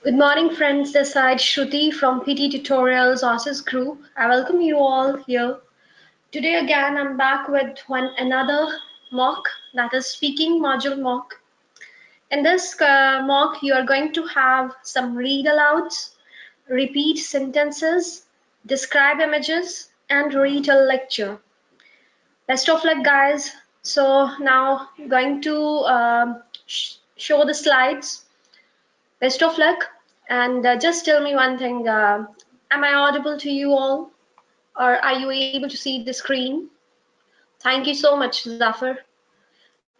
Good morning, friends. This side Shruti from PT Tutorials Oasis Group. I welcome you all here. Today again, I'm back with another mock, that is speaking module mock. In this mock, you are going to have some read alouds, repeat sentences, describe images, and read a lecture. Best of luck, guys. So now I'm going to show the slides. Best of luck. And just tell me one thing. Am I audible to you all? Or are you able to see the screen? Thank you so much, Zafar.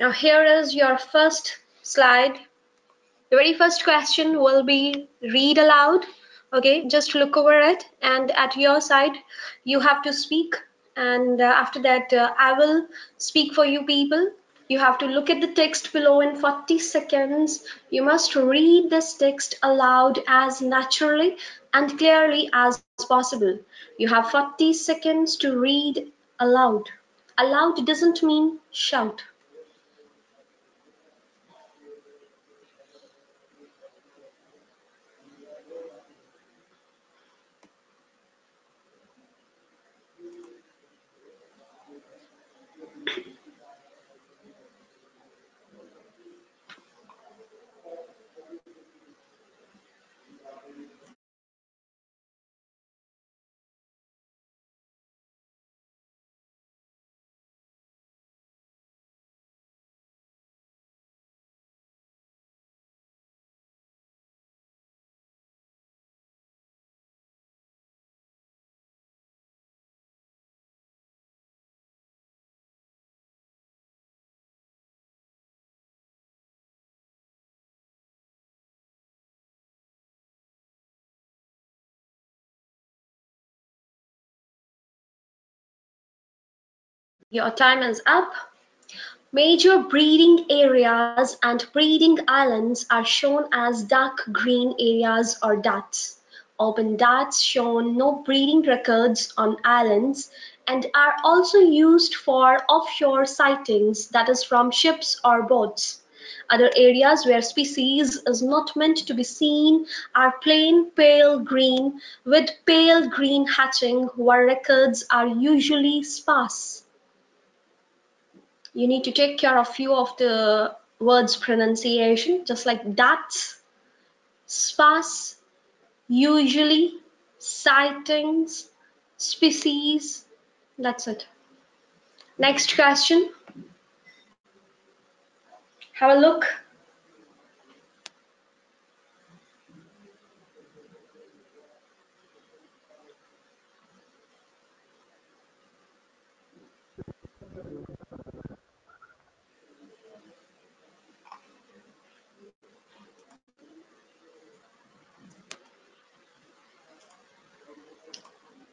Now here is your first slide. The very first question will be read aloud. Okay, just look over it, and at your side, you have to speak. And after that, I will speak for you people. You have to look at the text below in 40 seconds. You must read this text aloud as naturally and clearly as possible. You have 40 seconds to read aloud. Aloud doesn't mean shout. Your time is up. Major breeding areas and breeding islands are shown as dark green areas or dots. Open dots show no breeding records on islands and are also used for offshore sightings, that is from ships or boats. Other areas where species is not meant to be seen are plain pale green with pale green hatching, where records are usually sparse. You need to take care of few of the words pronunciation, just like dots, sparse, usually, sightings, species. That's it. Next question. Have a look.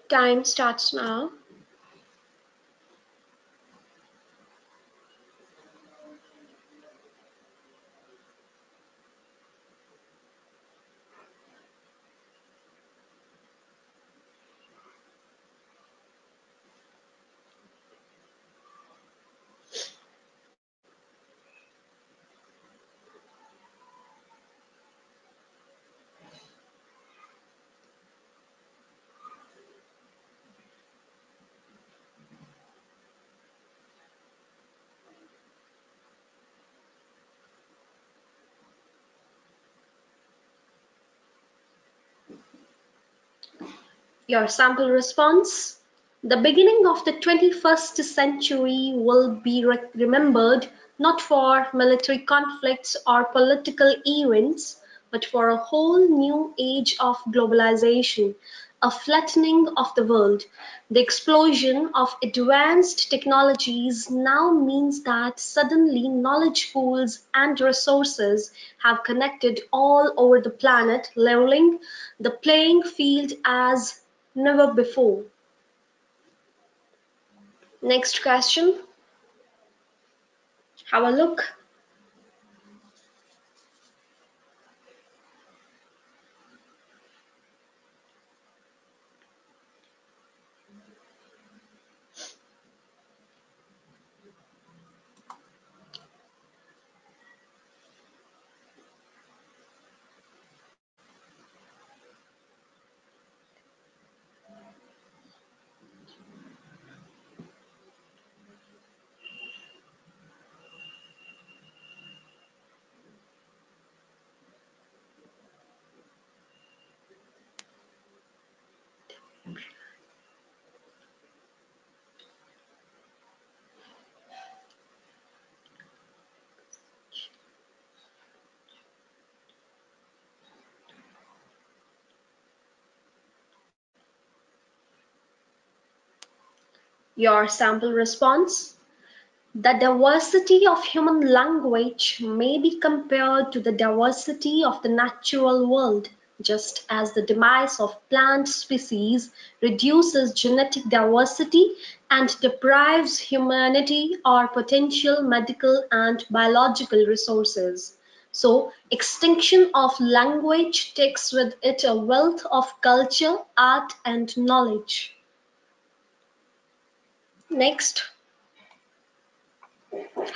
Time starts now. Your sample response. The beginning of the 21st century will be remembered not for military conflicts or political events, but for a whole new age of globalization, a flattening of the world. The explosion of advanced technologies now means that suddenly knowledge pools and resources have connected all over the planet, leveling the playing field as never before. Next question. Have a look. Your sample response: the diversity of human language may be compared to the diversity of the natural world, just as the demise of plant species reduces genetic diversity and deprives humanity of potential medical and biological resources. So, extinction of language takes with it a wealth of culture, art, and knowledge. Next,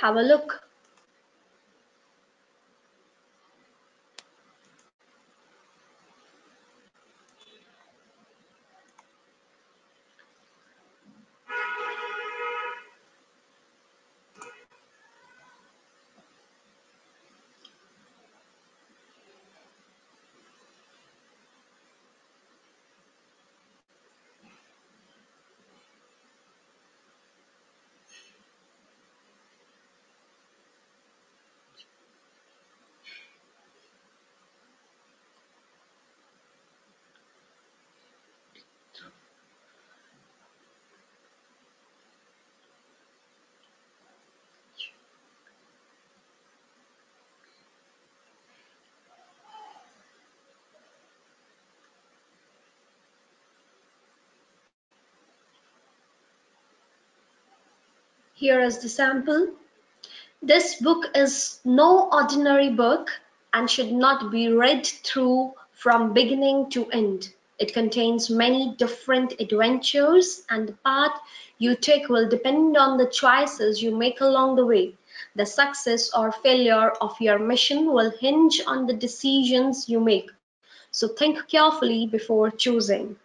have a look. Here is the sample. This book is no ordinary book and should not be read through from beginning to end. It contains many different adventures, and the path you take will depend on the choices you make along the way. The success or failure of your mission will hinge on the decisions you make. So think carefully before choosing.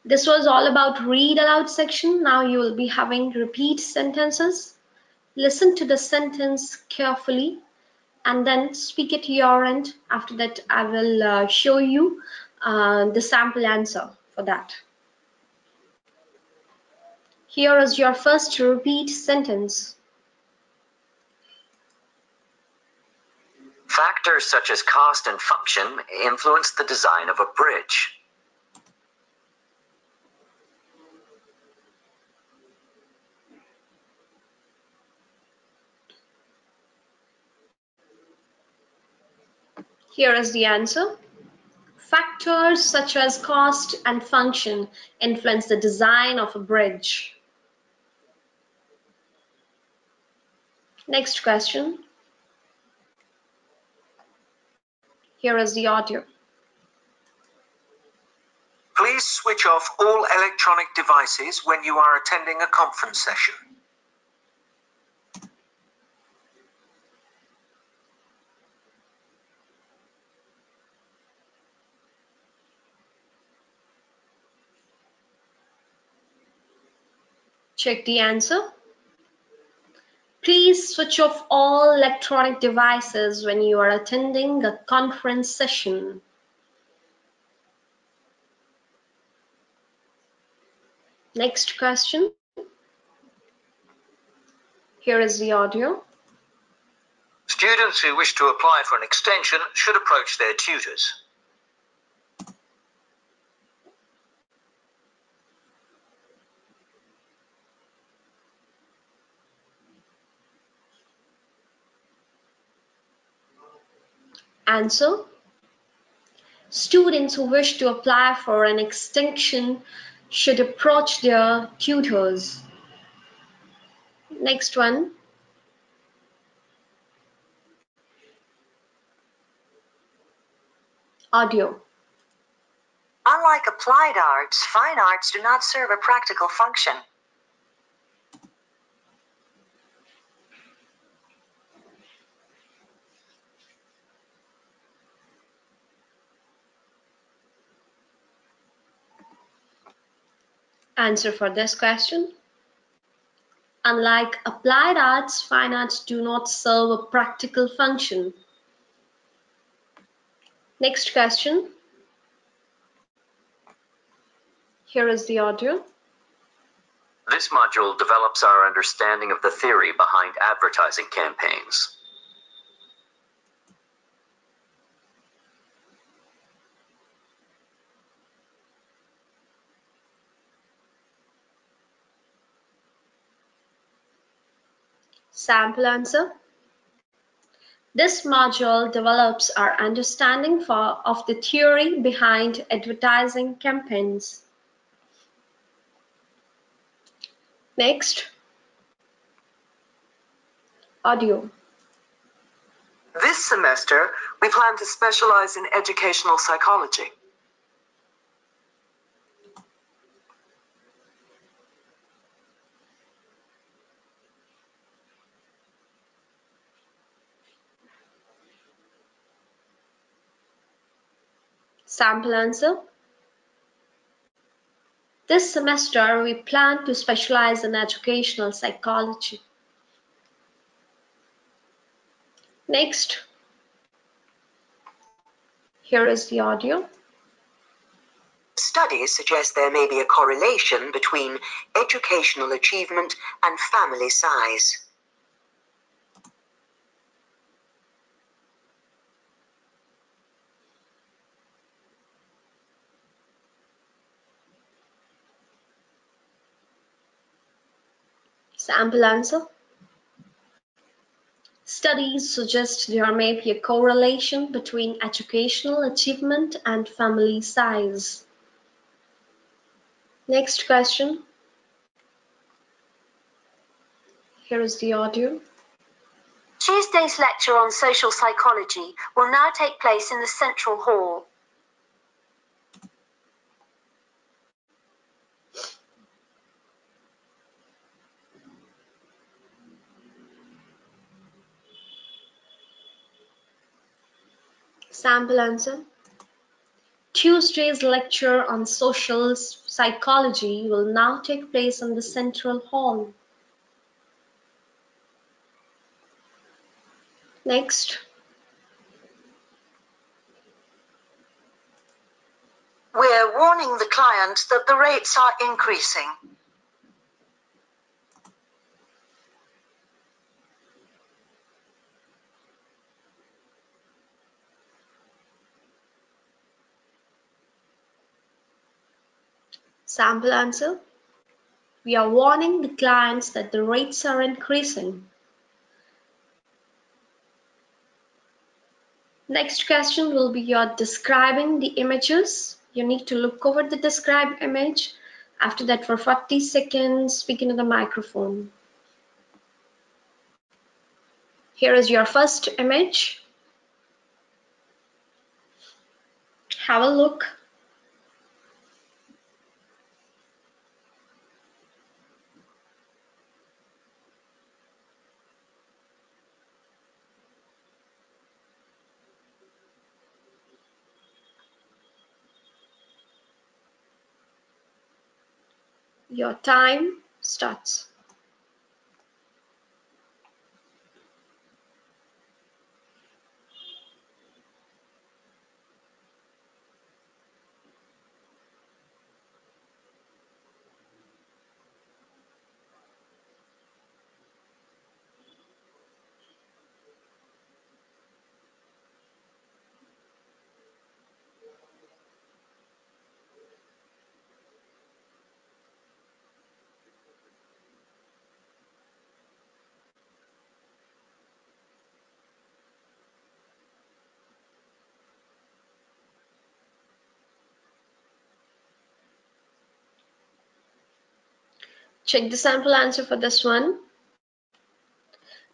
This was all about read aloud section. Now you will be having repeat sentences. Listen to the sentence carefully and then speak at your end. After that, I will show you the sample answer for that. Here is your first repeat sentence. Factors such as cost and function influence the design of a bridge. Here is the answer. Factors such as cost and function influence the design of a bridge. Next question. Here is the audio. Please switch off all electronic devices when you are attending a conference session. Check the answer. Please switch off all electronic devices when you are attending a conference session. Next question. Here is the audio. Students who wish to apply for an extension should approach their tutors. Answer. Students who wish to apply for an extension should approach their tutors. Next one. Audio. Unlike applied arts, fine arts do not serve a practical function. Answer for this question. Unlike applied arts, fine arts do not serve a practical function. Next question. Here is the audio. This module develops our understanding of the theory behind advertising campaigns. Sample answer. This module develops our understanding of the theory behind advertising campaigns. Next, audio. This semester, we plan to specialize in educational psychology. Sample answer. This semester, we plan to specialize in educational psychology. Next, here is the audio. Studies suggest there may be a correlation between educational achievement and family size. Sample answer. Studies suggest there may be a correlation between educational achievement and family size. Next question. Here is the audio. Tuesday's lecture on social psychology will now take place in the Central Hall. Sample answer. Tuesday's lecture on social psychology will now take place in the Central Hall. Next. We're warning the client that the rates are increasing. Sample answer. We are warning the clients that the rates are increasing. Next question will be your describing the images. You need to look over the described image. After that, for 40 seconds, speak into the microphone. Here is your first image. Have a look. Your time starts. Check the sample answer for this one.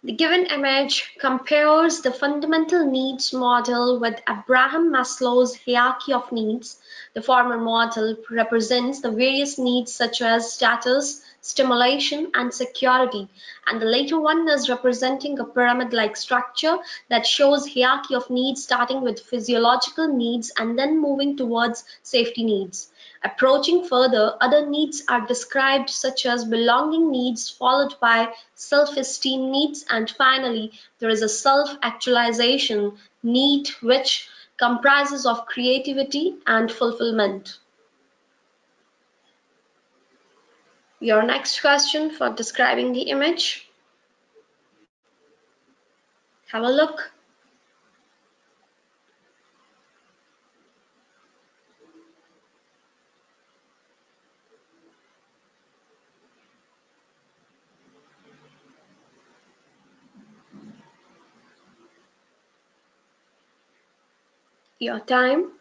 The given image compares the fundamental needs model with Abraham Maslow's hierarchy of needs. The former model represents the various needs such as status, stimulation, and security, and the later one is representing a pyramid-like structure that shows hierarchy of needs starting with physiological needs and then moving towards safety needs. Approaching further, other needs are described such as belonging needs followed by self-esteem needs, and finally there is a self-actualization need which comprises of creativity and fulfillment. Your next question for describing the image. Have a look. Your time.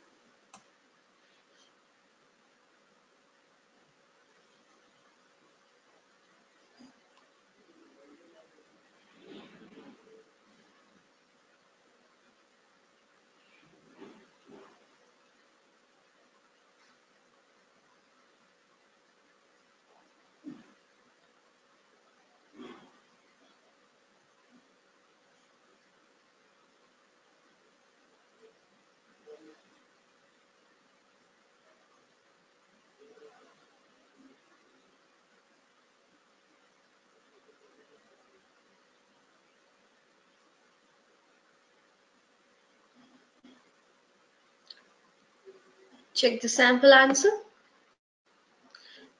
Check the sample answer.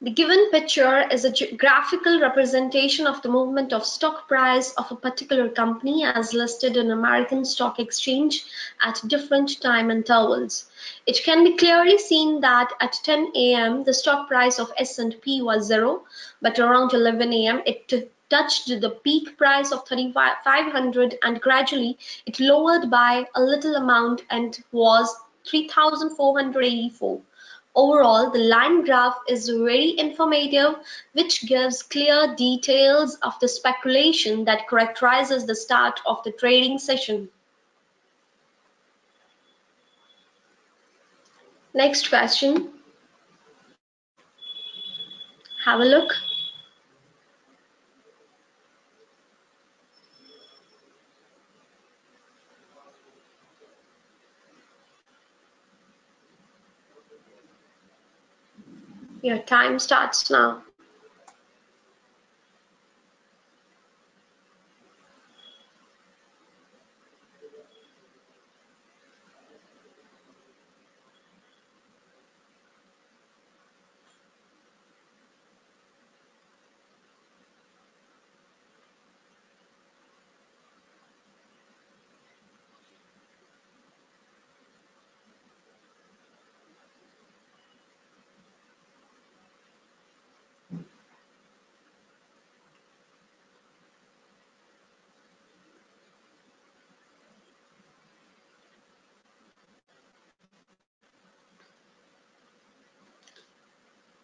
The given picture is a graphical representation of the movement of stock price of a particular company as listed in American Stock Exchange at different time intervals. It can be clearly seen that at 10 a.m. the stock price of S&P was 0, but around 11 a.m. it touched the peak price of 3,500 and gradually it lowered by a little amount and was 3,484. Overall, the line graph is very informative, which gives clear details of the speculation that characterizes the start of the trading session. Next question. Have a look. Your time starts now.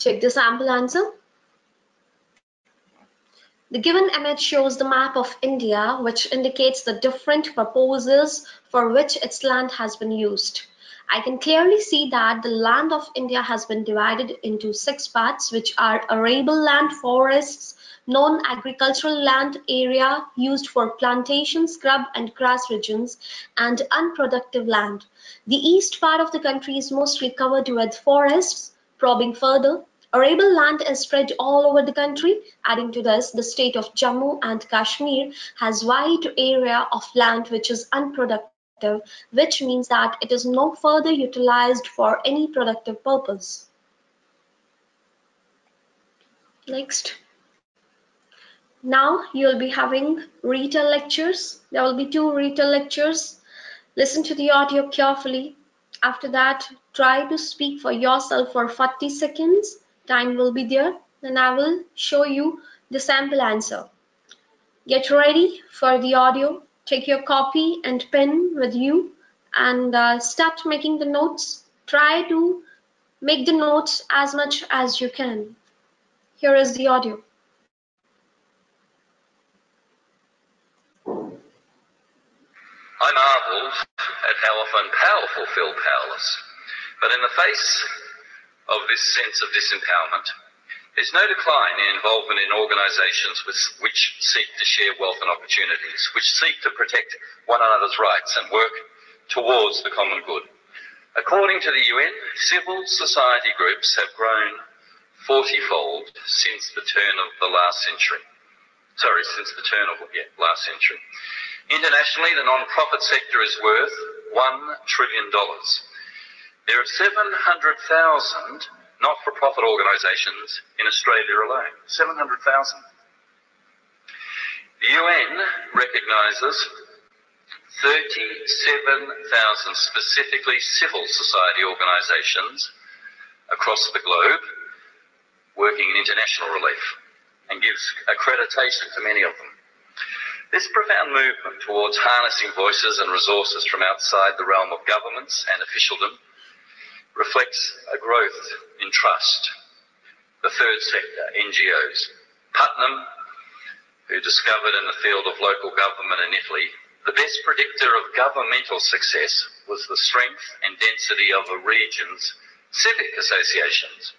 Check the sample answer. The given image shows the map of India, which indicates the different purposes for which its land has been used. I can clearly see that the land of India has been divided into 6 parts, which are arable land, forests, non-agricultural land area used for plantation, scrub and grass regions, and unproductive land. The east part of the country is mostly covered with forests. Probing further, arable land is spread all over the country. Adding to this, the state of Jammu and Kashmir has wide area of land which is unproductive, which means that it is no further utilized for any productive purpose. Next. Now you'll be having retail lectures. There will be 2 retail lectures. Listen to the audio carefully. After that, try to speak for yourself for 40 seconds. Time will be there. Then I will show you the sample answer. Get ready for the audio. Take your copy and pen with you and start making the notes. Try to make the notes as much as you can. Here is the audio. I marveled at how often powerful feel powerless. But in the face of this sense of disempowerment, there's no decline in involvement in organisations which seek to share wealth and opportunities, which seek to protect one another's rights and work towards the common good. According to the UN, civil society groups have grown 40-fold since the turn of the last century. Internationally, the non-profit sector is worth $1 trillion. There are 700,000 not-for-profit organisations in Australia alone. 700,000. The UN recognises 37,000 specifically civil society organisations across the globe working in international relief and gives accreditation to many of them. This profound movement towards harnessing voices and resources from outside the realm of governments and officialdom reflects a growth in trust. The third sector, NGOs. Putnam, who discovered in the field of local government in Italy, the best predictor of governmental success was the strength and density of a region's civic associations.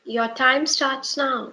Your time starts now.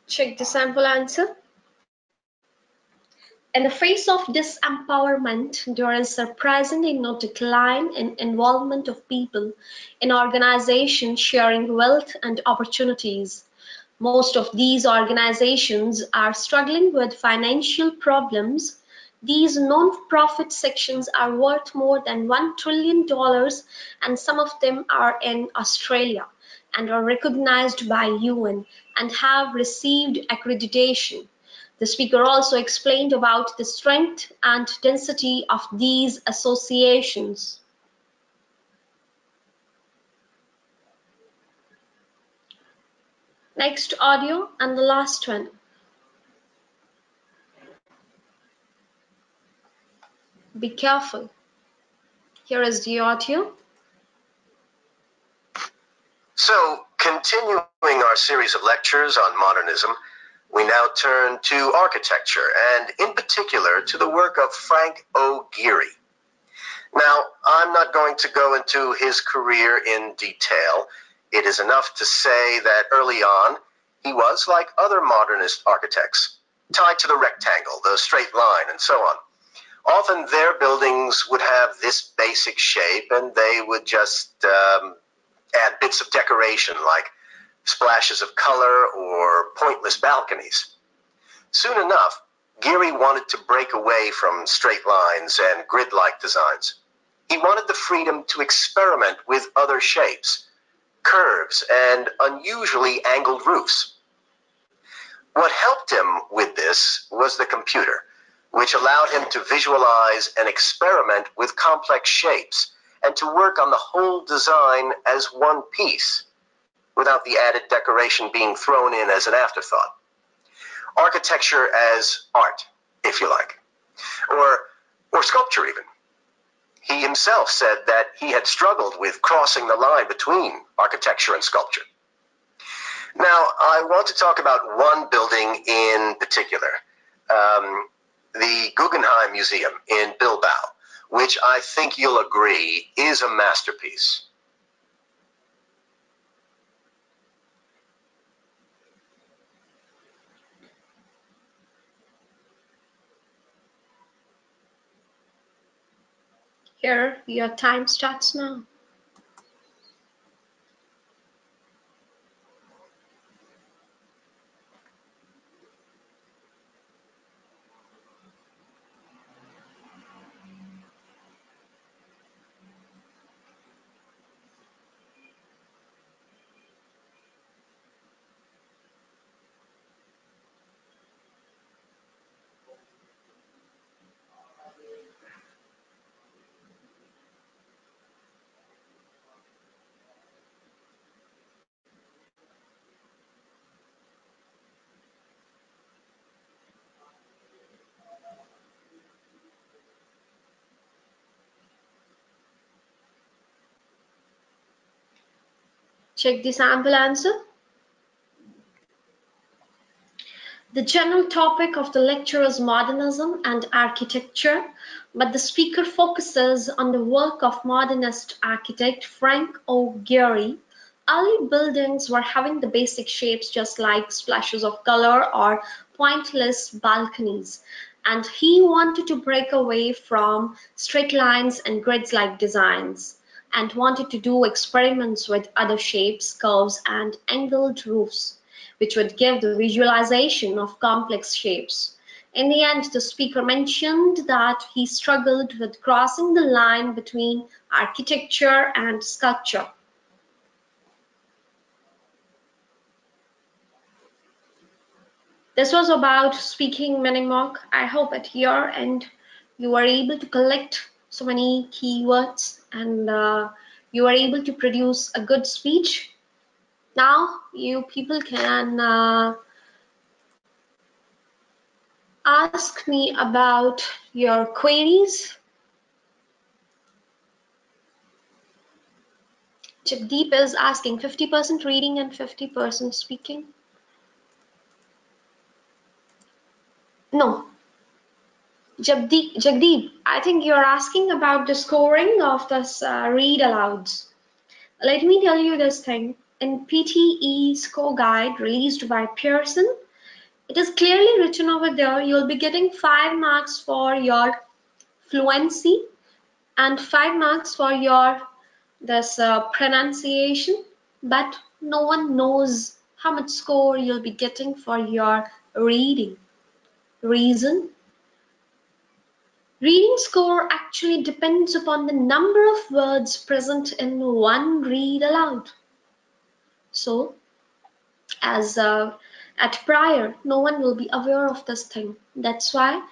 Check the sample answer. In the face of disempowerment, there is surprisingly no decline in involvement of people in organizations sharing wealth and opportunities. Most of these organizations are struggling with financial problems. These non-profit sections are worth more than $1 trillion, and some of them are in Australia and are recognized by UN and have received accreditation. The speaker also explained about the strength and density of these associations. Next audio and the last one. Be careful. Here is the audio. So, continuing our series of lectures on modernism, we now turn to architecture, and in particular to the work of Frank O. Gehry. Now, I'm not going to go into his career in detail. It is enough to say that early on, he was, like other modernist architects, tied to the rectangle, the straight line, and so on. Often their buildings would have this basic shape, and they would just add bits of decoration like splashes of color or pointless balconies. Soon enough, Gehry wanted to break away from straight lines and grid-like designs. He wanted the freedom to experiment with other shapes, curves, and unusually angled roofs. What helped him with this was the computer, which allowed him to visualize and experiment with complex shapes and to work on the whole design as one piece, without the added decoration being thrown in as an afterthought. Architecture as art, if you like, or sculpture even. He himself said that he had struggled with crossing the line between architecture and sculpture. Now, I want to talk about one building in particular, the Guggenheim Museum in Bilbao, which I think you'll agree is a masterpiece. Here, your time starts now. Check the sample answer. The general topic of the lecture is modernism and architecture, but the speaker focuses on the work of modernist architect Frank O. Gehry. Early buildings were having the basic shapes just like splashes of color or pointless balconies, and he wanted to break away from straight lines and grids-like designs, and wanted to do experiments with other shapes, curves, and angled roofs, which would give the visualization of complex shapes. In the end, the speaker mentioned that he struggled with crossing the line between architecture and sculpture. This was about speaking mnemonic. I hope at your end you were able to collect so many keywords and you were able to produce a good speech. Now you people can ask me about your queries. Chipdeep is asking 50% reading and 50% speaking. No, Jagdeep, I think you're asking about the scoring of this read alouds. Let me tell you this thing. In PTE score guide released by Pearson, it is clearly written over there you'll be getting 5 marks for your fluency and 5 marks for your this pronunciation, but no one knows how much score you'll be getting for your reading. Reason? Reading score actually depends upon the number of words present in one read aloud. So, as at prior, no one will be aware of this thing. That's why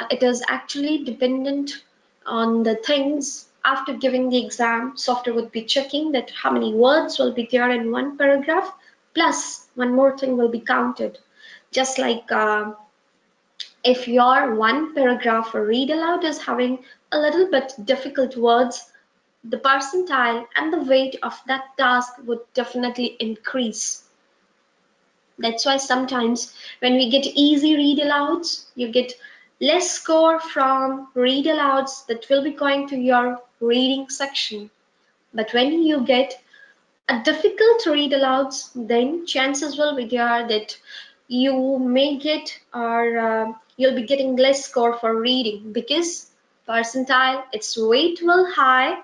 it is actually dependent on the things after giving the exam. Software would be checking that how many words will be there in one paragraph, plus one more thing will be counted. Just like if your one paragraph or read aloud is having a little bit difficult words, the percentile and the weight of that task would definitely increase. That's why sometimes when we get easy read alouds, you get less score from read alouds that will be going to your reading section. But when you get a difficult read alouds, then chances will be there that you may get or you'll be getting less score for reading because percentile, its weight will high.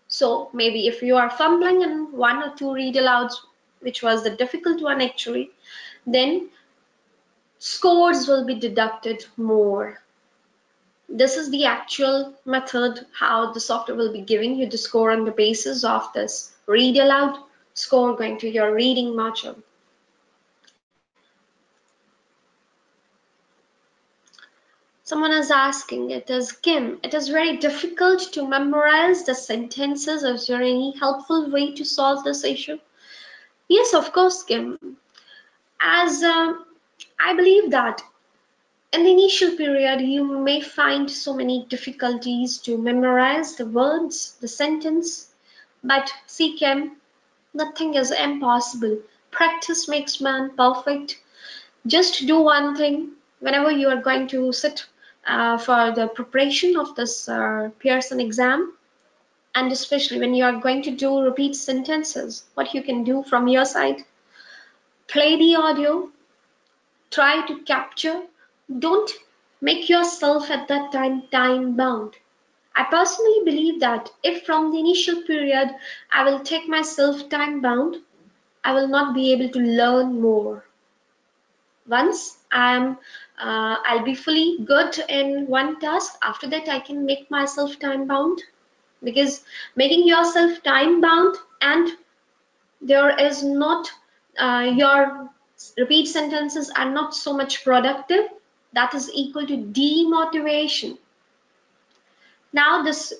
So maybe if you are fumbling in one or two read alouds, which was the difficult one actually, then scores will be deducted more. This is the actual method how the software will be giving you the score on the basis of this read aloud score going to your reading module. Someone is asking, it is Kim, it is very difficult to memorize the sentences. Is there any helpful way to solve this issue? Yes, of course, Kim. As I believe that in the initial period, you may find so many difficulties to memorize the words, the sentence, but see, Kim, nothing is impossible. Practice makes man perfect. Just do one thing whenever you are going to sit for the preparation of this Pearson exam, and especially when you are going to do repeat sentences, what you can do from your side, play the audio, try to capture. Don't make yourself at that time bound. I personally believe that if from the initial period I will take myself time bound, I will not be able to learn more. Once I'll be fully good in one task, after that I can make myself time bound, because making yourself time bound and there is not your repeat sentences are not so much productive, that is equal to demotivation. Now this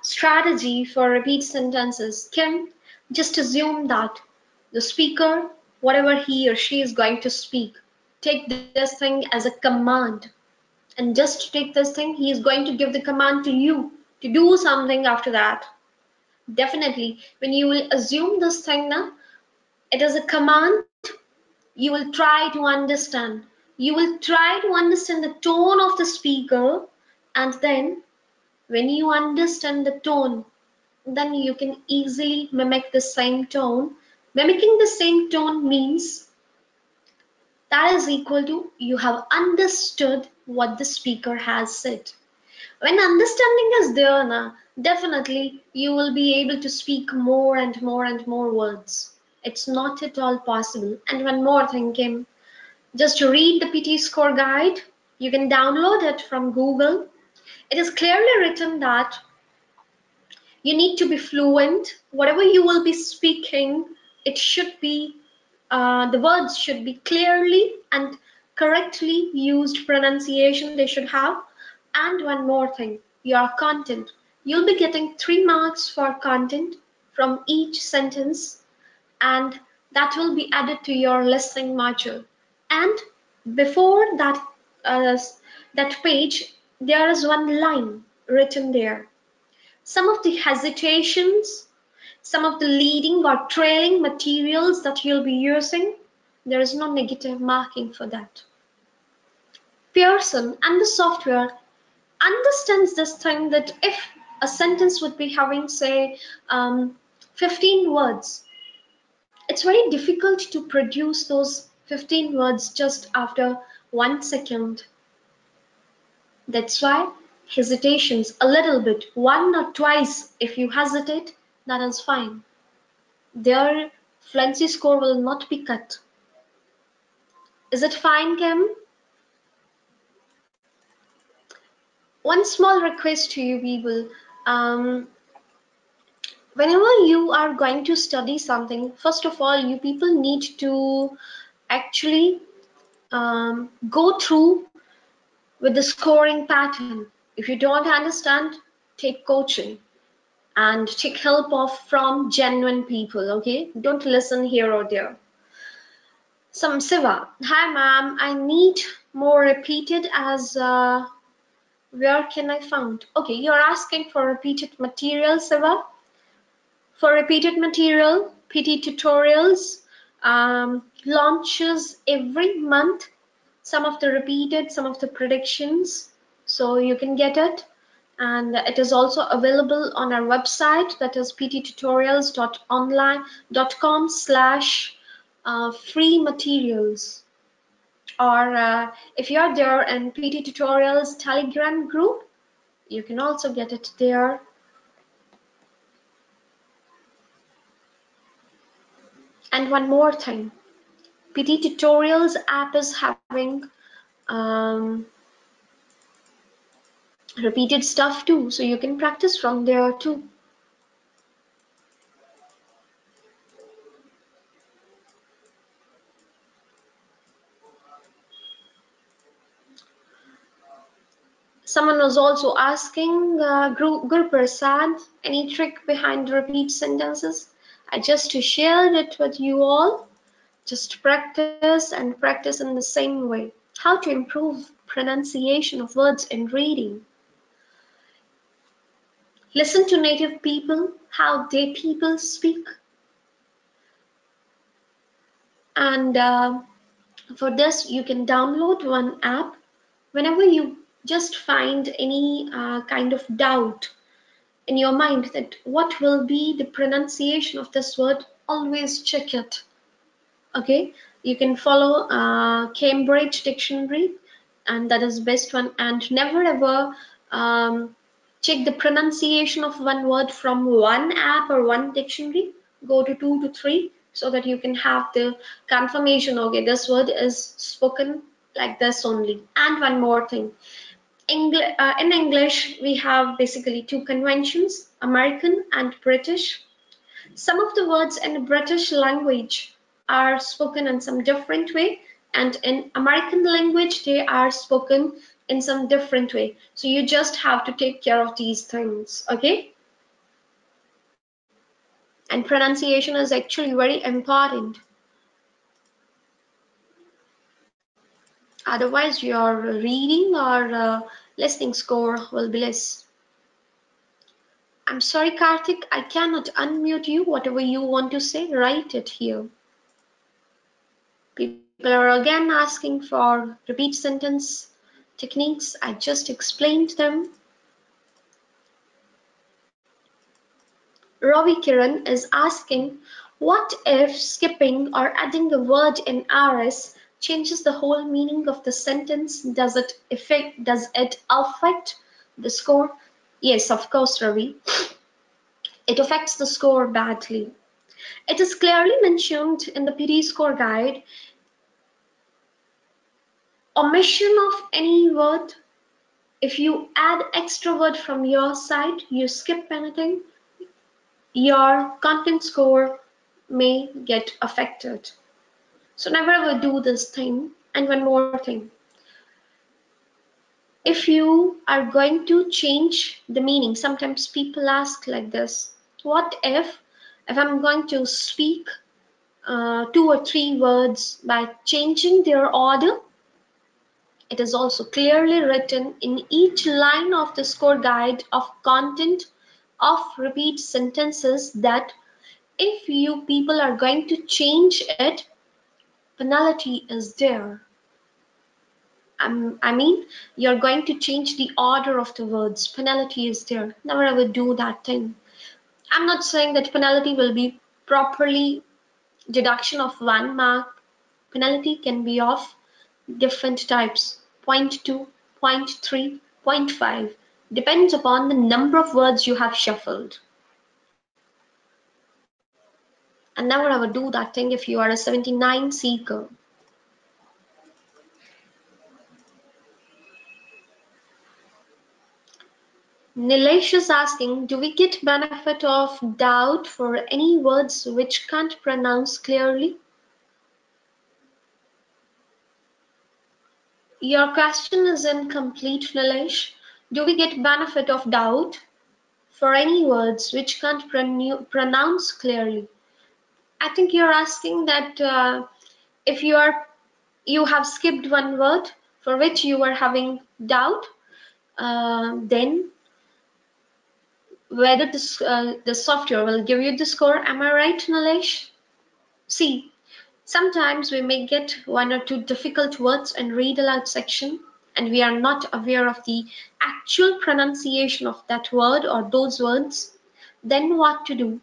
strategy for repeat sentences can just assume that the speaker, whatever he or she is going to speak, take this thing as a command, and just take this thing, he is going to give the command to you to do something after that. Definitely when you will assume this thing now, it is a command, you will try to understand You will try to understand the tone of the speaker, and then when you understand the tone, then you can easily mimic the same tone. Mimicking the same tone means that is equal to you have understood what the speaker has said. When understanding is there, definitely you will be able to speak more and more and more words. It's not at all possible. And one more thing, Kim, just to read the PT score guide, you can download it from Google. It is clearly written that you need to be fluent. Whatever you will be speaking, it should be the words should be clearly and correctly used pronunciation they should have. And one more thing, your content. You'll be getting 3 marks for content from each sentence, and that will be added to your listening module. And before uh, that page, there is one line written there. Some of the hesitations, some of the leading or trailing materials that you'll be using, there is no negative marking for that. Pearson and the software understands this thing that if a sentence would be having, say, 15 words, it's very difficult to produce those 15 words just after 1 second. That's why hesitations a little bit, one or twice, if you hesitate, that is fine. Their fluency score will not be cut. Is it fine, Kim? One small request to you people. Um, Whenever you are going to study something, first of all, you people need to actually go through with the scoring pattern. If you don't understand, take coaching and take help of from genuine people, okay? Don't listen here or there. Some Siva, hi ma'am, I need more repeated as where can I find? Okay, you're asking for repeated material, Siva. For repeated material, PT tutorials launches every month. Some of the repeated, some of the predictions, so you can get it. And it is also available on our website, that is pttutorials.com/free materials. Or if you're there in PT Tutorials Telegram group, you can also get it there. And one more thing, PT Tutorials app is having um, repeated stuff too, so you can practice from there too. Someone was also asking, Guru Prasad, any trick behind repeat sentences? I just shared it with you all. Just practice and practice in the same way. How to improve pronunciation of words in reading. Listen to native people, how they people speak. And for this, you can download one app. Whenever you just find any kind of doubt in your mind that what will be the pronunciation of this word, always check it. Okay, you can follow Cambridge Dictionary, and that is best one. And never ever check the pronunciation of one word from one app or one dictionary. Go to 2 to 3 so that you can have the confirmation. Okay, this word is spoken like this only. And one more thing, in English we have basically two conventions, American and British. Some of the words in British language are spoken in some different way, and in American language they are spoken in some different way. So you just have to take care of these things, okay? And pronunciation is actually very important. Otherwise, your reading or listening score will be less. I'm sorry, Karthik, I cannot unmute you. Whatever you want to say, write it here. People People are again asking for repeat sentence techniques. I just explained them. Ravi Kiran is asking, what if skipping or adding a word in RS changes the whole meaning of the sentence? Does it affect the score? Yes, of course, Ravi. It affects the score badly. It is clearly mentioned in the PTE score guide. Omission of any word. If you add extra word from your side, you skip anything, your content score may get affected. So never ever do this thing. And one more thing. If you are going to change the meaning, sometimes people ask like this, what if I'm going to speak 2 or 3 words by changing their order? It is also clearly written in each line of the score guide of content of repeat sentences that if you people are going to change it, penalty is there. I mean, you're going to change the order of the words. Penalty is there. Never ever do that thing. I'm not saying that penalty will be properly deduction of 1 mark. Penalty can be of different types. 0.2, 0.3, 0.5. Depends upon the number of words you have shuffled. And never ever do that thing if you are a 79 seeker. Nilesh is asking, do we get benefit of doubt for any words which can't pronounce clearly? Your question is incomplete, Nilesh. Do we get benefit of doubt for any words which can't pronounce clearly? I think you're asking that if you have skipped one word for which you are having doubt, then whether the software will give you the score. Am I right, Nilesh? See, sometimes we may get 1 or 2 difficult words in read aloud section and we are not aware of the actual pronunciation of that word or those words. Then what to do?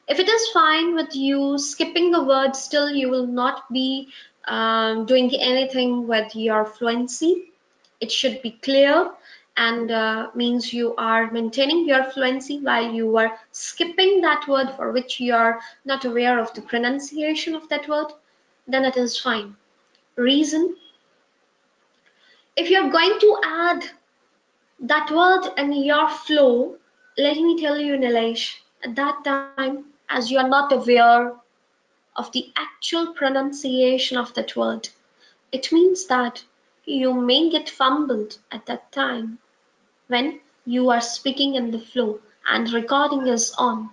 If it is fine with you skipping a word, still you will not be doing anything with your fluency. It should be clear and means you are maintaining your fluency while you are skipping that word for which you are not aware of the pronunciation of that word, then it is fine. Reason, if you're going to add that word in your flow, let me tell you, Nilesh, at that time, as you are not aware of the actual pronunciation of that word, it means that you may get fumbled at that time when you are speaking in the flow and recording is on.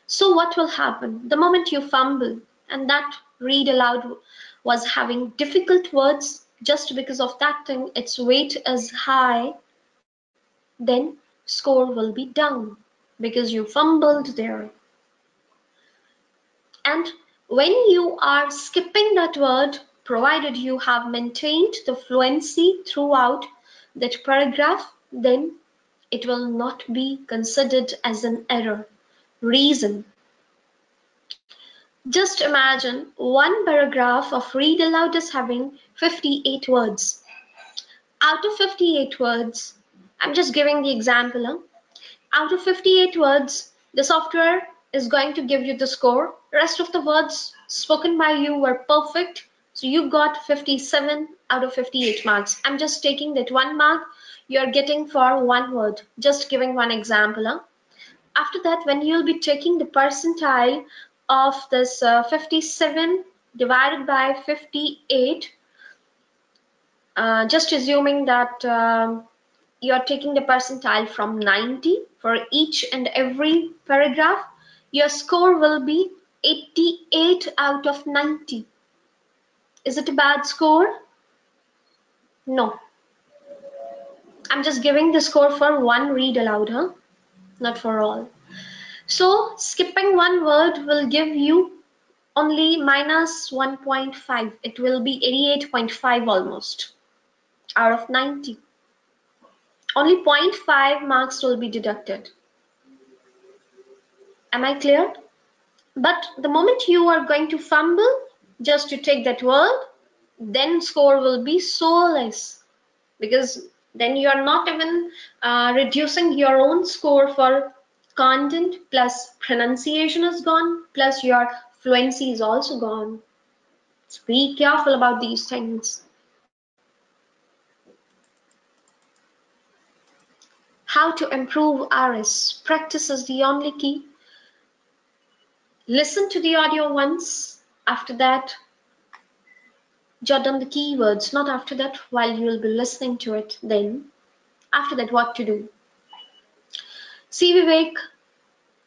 So what will happen? The moment you fumble and that read aloud was having difficult words just because of that thing, its weight is high, then score will be down because you fumbled there. And when you are skipping that word, provided you have maintained the fluency throughout that paragraph, then it will not be considered as an error. Reason. Just imagine one paragraph of read aloud is having 58 words. Out of 58 words, I'm just giving the example. Out of 58 words, the software is going to give you the score. Rest of the words spoken by you were perfect. So you got 57 out of 58 marks. I'm just taking that 1 mark you're getting for one word. Just giving one example. After that, when you'll be taking the percentile of this 57 divided by 58, just assuming that you're taking the percentile from 90 for each and every paragraph, your score will be 88 out of 90. Is it a bad score? No. I'm just giving the score for one read aloud, not for all. So skipping one word will give you only minus 1.5. It will be 88.5 almost out of 90. Only 0.5 marks will be deducted. Am I clear? But the moment you are going to fumble just to take that word, then score will be so less, because then you are not even reducing your own score for content, plus pronunciation is gone, plus your fluency is also gone. So be careful about these things. How to improve RS? Practice is the only key. Listen to the audio once. After that, jot down the keywords. Not after that, while you will be listening to it. Then, after that, what to do? See, Vivek,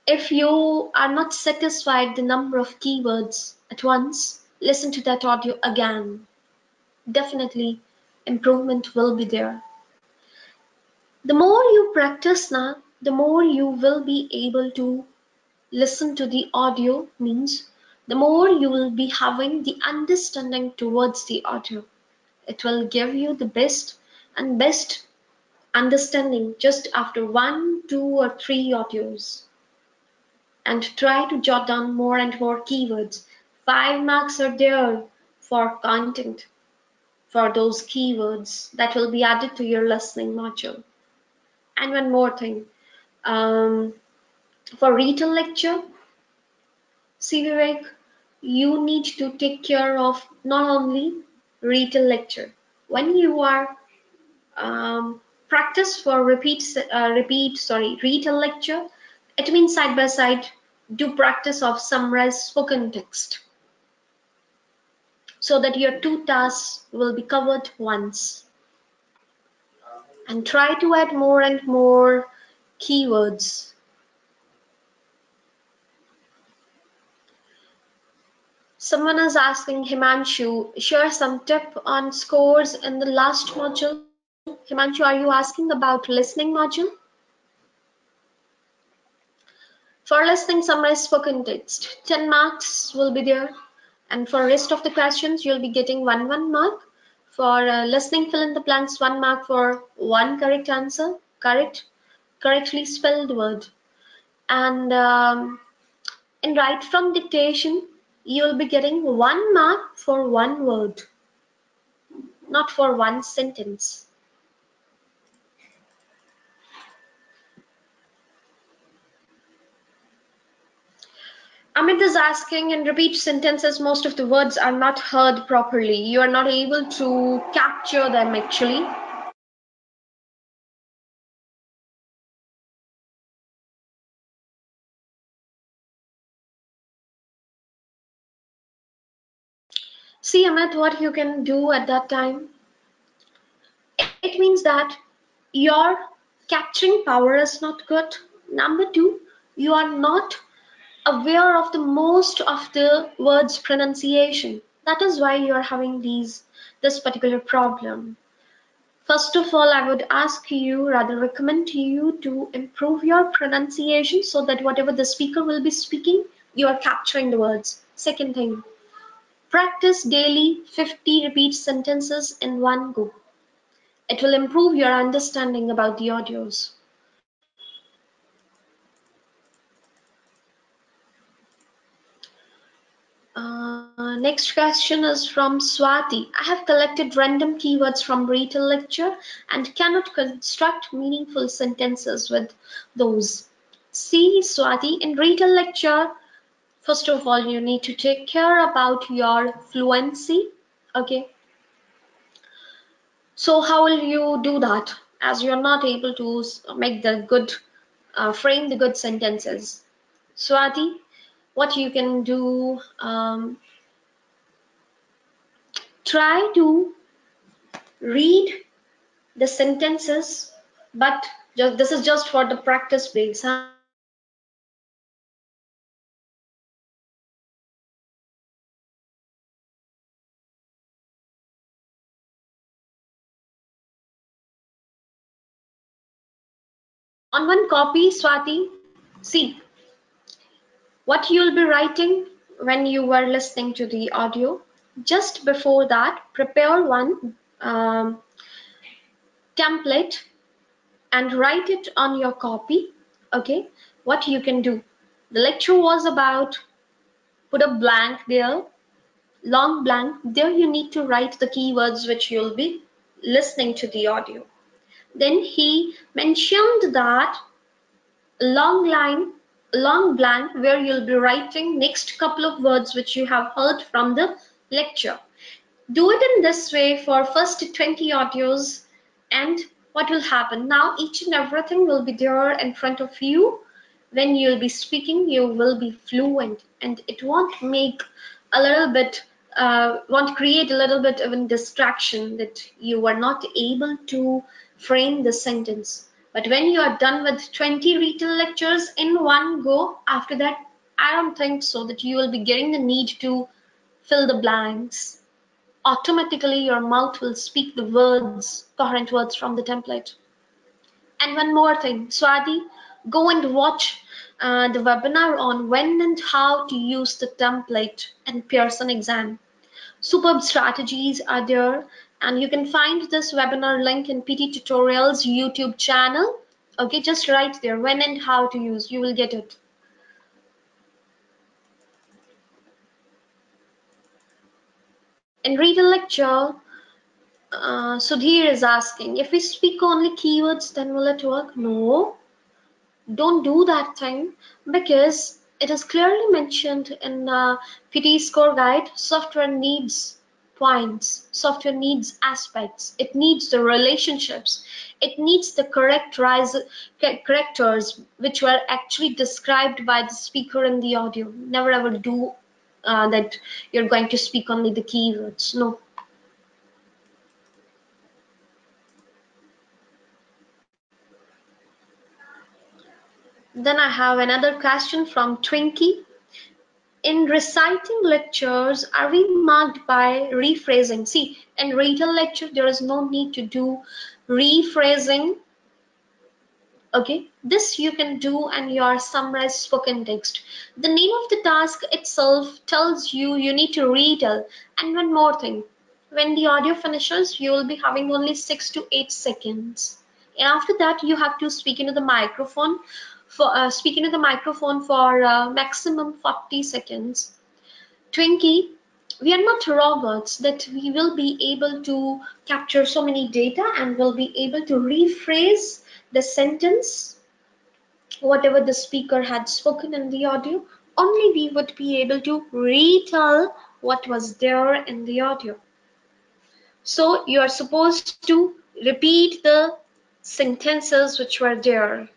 if you are not satisfied the number of keywords at once, listen to that audio again. Definitely, improvement will be there. The more you practice now, the more you will be able to listen to the audio, means the more you will be having the understanding towards the audio. It will give you the best and best understanding just after 1, 2 or 3 audios. And try to jot down more and more keywords. 5 marks are there for content, for those keywords that will be added to your listening module. And one more thing, for written lecture, see Vivek, you need to take care of not only written lecture. When you are practice for written lecture, it means side by side do practice of summarized spoken text, so that your two tasks will be covered once. And try to add more and more keywords. Someone is asking Himanshu, share some tip on scores in the last module. Himanshu, are you asking about listening module? For listening summarized spoken text, 10 marks will be there. And for rest of the questions, you'll be getting 1 mark. For listening fill in the blanks, 1 mark for one correct answer, correctly spelled word. And in write from dictation, you'll be getting 1 mark for one word, not for one sentence. Amit is asking, in repeat sentences, most of the words are not heard properly. You are not able to capture them actually. See, Amit, what you can do at that time? It means that your capturing power is not good. Number two, you are not aware of the most of the words pronunciation. That is why you are having this particular problem. First of all, I would ask you, rather recommend to you to improve your pronunciation so that whatever the speaker will be speaking, you are capturing the words. Second thing, practice daily 50 repeat sentences in one go. It will improve your understanding about the audios. Next question is from Swati. I have collected random keywords from written lecture and cannot construct meaningful sentences with those. See, Swati, in written lecture, first of all, you need to take care about your fluency. Okay. So how will you do that? As you're not able to make the good, frame the good sentences. Swati, what you can do, try to read the sentences, but this is just for the practice base. Huh? On one copy, Swati, see what you'll be writing. when you were listening to the audio. Just before that, prepare one template and write it on your copy. Okay, what you can do. The lecture was about, put a blank there, long blank. There you need to write the keywords which you'll be listening to the audio. Then he mentioned that long line, long blank where you'll be writing next couple of words which you have heard from the lecture. Do it in this way for first 20 audios, and what will happen? Now each and everything will be there in front of you. When you'll be speaking, you will be fluent, and it won't make a little bit, won't create a little bit of a distraction that you are not able to frame the sentence. But when you are done with 20 retail lectures in one go, after that, I don't think so that you will be getting the need to fill the blanks. Automatically your mouth will speak the words, coherent words from the template. And one more thing, Swati, go and watch the webinar on when and how to use the template in Pearson exam. Superb strategies are there, and you can find this webinar link in PT Tutorials YouTube channel. Okay, just write there when and how to use, you will get it. In read a lecture, Sudhir is asking, if we speak only keywords, then will it work? No, don't do that thing, because it is clearly mentioned in PTE score guide. Software needs points, software needs aspects, it needs the relationships, it needs the characters which were actually described by the speaker in the audio. Never ever do that you're going to speak only the keywords. No. Then I have another question from Twinkie. In reciting lectures, are we marked by rephrasing? See, in retail lecture, there is no need to do rephrasing. Okay, this you can do and your summarized spoken text. The name of the task itself tells you you need to retell. And one more thing, when the audio finishes, you will be having only 6 to 8 seconds. And after that, you have to speak into the microphone for maximum 40 seconds. Twinkie, we are not robots that we will be able to capture so many data and will be able to rephrase the sentence, whatever the speaker had spoken in the audio. Only we would be able to retell what was there in the audio. So you are supposed to repeat the sentences which were there.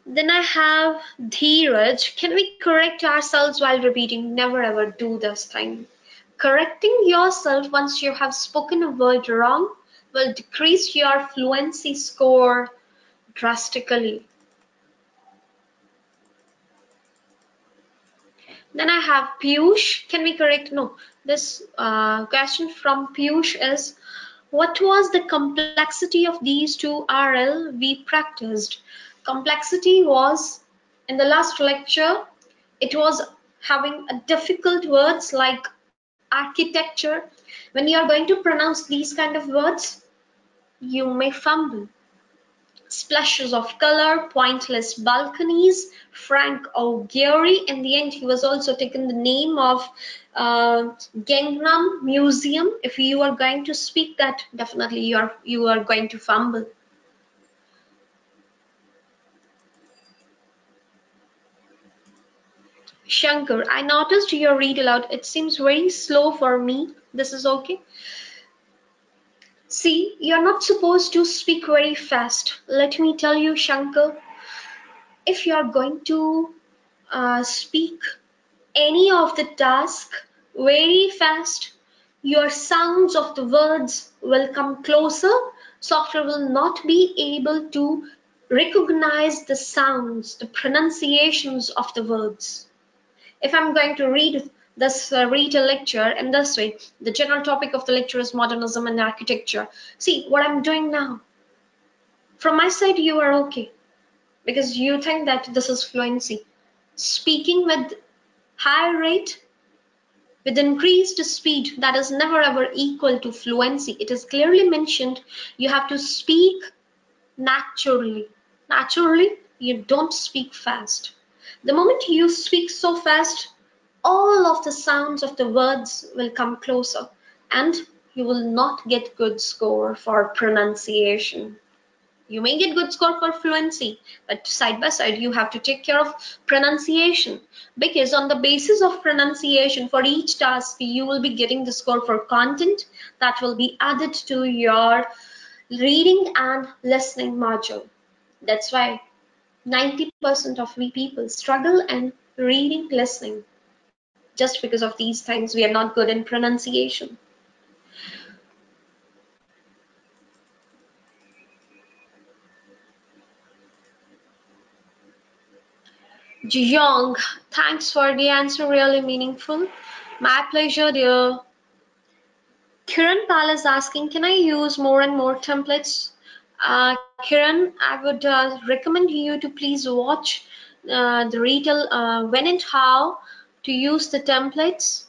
Then I have Dheeraj. Can we correct ourselves while repeating? Never ever do this thing. Correcting yourself once you have spoken a word wrong will decrease your fluency score drastically. Then I have Piyush. Can we correct? No. This question from Piyush is, what was the complexity of these two RL we practiced? Complexity was, in the last lecture, it was having a difficult words like architecture. When you are going to pronounce these kind of words, you may fumble. Splashes of color, pointless balconies, Frank O'Gary. In the end, he was also taken the name of Gangnam Museum. If you are going to speak that, definitely you are going to fumble. Shankar, I noticed your read aloud. It seems very slow for me. This is okay. See, you're not supposed to speak very fast. Let me tell you, Shankar, if you're going to speak any of the task very fast, your sounds of the words will come closer. Software will not be able to recognize the sounds, the pronunciations of the words. If I'm going to read a lecture in this way, the general topic of the lecture is modernism and architecture. See what I'm doing now. From my side, you are okay because you think that this is fluency. Speaking with high rate with increased speed that is never ever equal to fluency. It is clearly mentioned you have to speak naturally. Naturally, you don't speak fast. The moment you speak so fast, all of the sounds of the words will come closer and you will not get good score for pronunciation. You may get good score for fluency, but side by side you have to take care of pronunciation, because on the basis of pronunciation for each task you will be getting the score for content that will be added to your reading and listening module. That's why 90% of we people struggle in reading, listening, just because of these things. We are not good in pronunciation. Jiyong, thanks for the answer, really meaningful. My pleasure, dear. Kiran Pal is asking, can I use more and more templates? Kiran, I would recommend you to please watch the retail when and how to use the templates.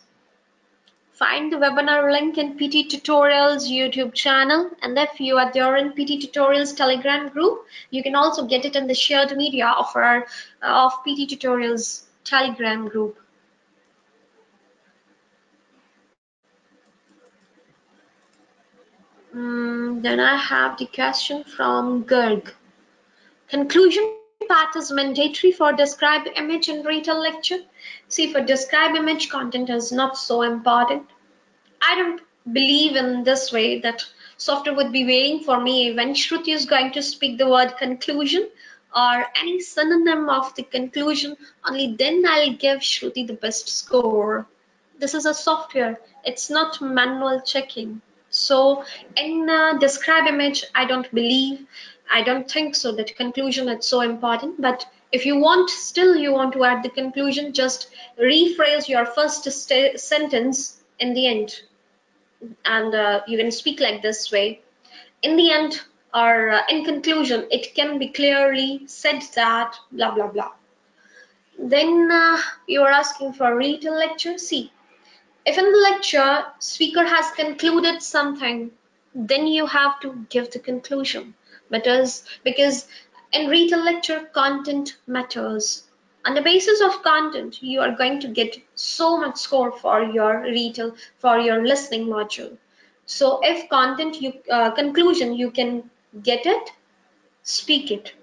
Find the webinar link in PT Tutorials YouTube channel, and if you are there in PT Tutorials Telegram group, you can also get it in the shared media of our of PT Tutorials Telegram group. Then I have the question from Gerg. Conclusion part is mandatory for describe image and retail lecture. See, for describe image, content is not so important. I don't believe in this way that software would be waiting for me when Shruti is going to speak the word conclusion or any synonym of the conclusion. Only then I'll give Shruti the best score. This is a software, it's not manual checking. So in describe image, I don't think so that conclusion is so important. But if you want, still you want to add the conclusion, just rephrase your first sentence in the end, and you can speak like this way. In the end, or in conclusion, it can be clearly said that blah blah blah. Then you are asking for retail lecture. See, if in the lecture speaker has concluded something, then you have to give the conclusion. Because in retail lecture, content matters. On the basis of content, you are going to get so much score for your retail, for your listening module. So if content you conclusion you can get it, speak it.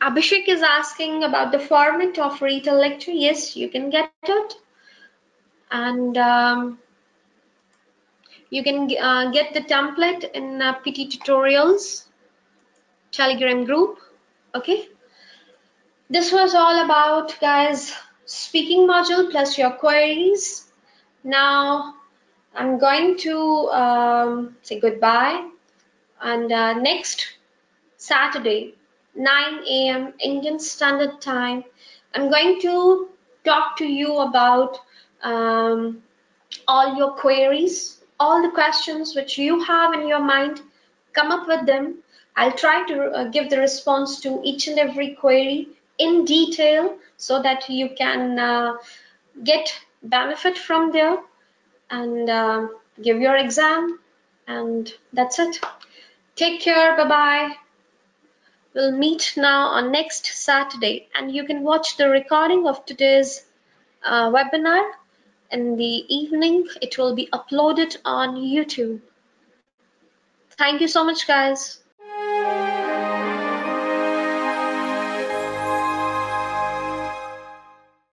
Abhishek is asking about the format of retail lecture. Yes, you can get it, and you can get the template in PT Tutorials Telegram group. Okay, this was all about, guys, speaking module plus your queries. Now I'm going to say goodbye, and next Saturday, 9 a.m. Indian Standard Time, I'm going to talk to you about all your queries, all the questions which you have in your mind. Come up with them. I'll try to give the response to each and every query in detail so that you can get benefit from there and give your exam. And that's it. Take care. Bye bye. We'll meet now on next Saturday, and you can watch the recording of today's webinar in the evening. It will be uploaded on YouTube. Thank you so much, guys.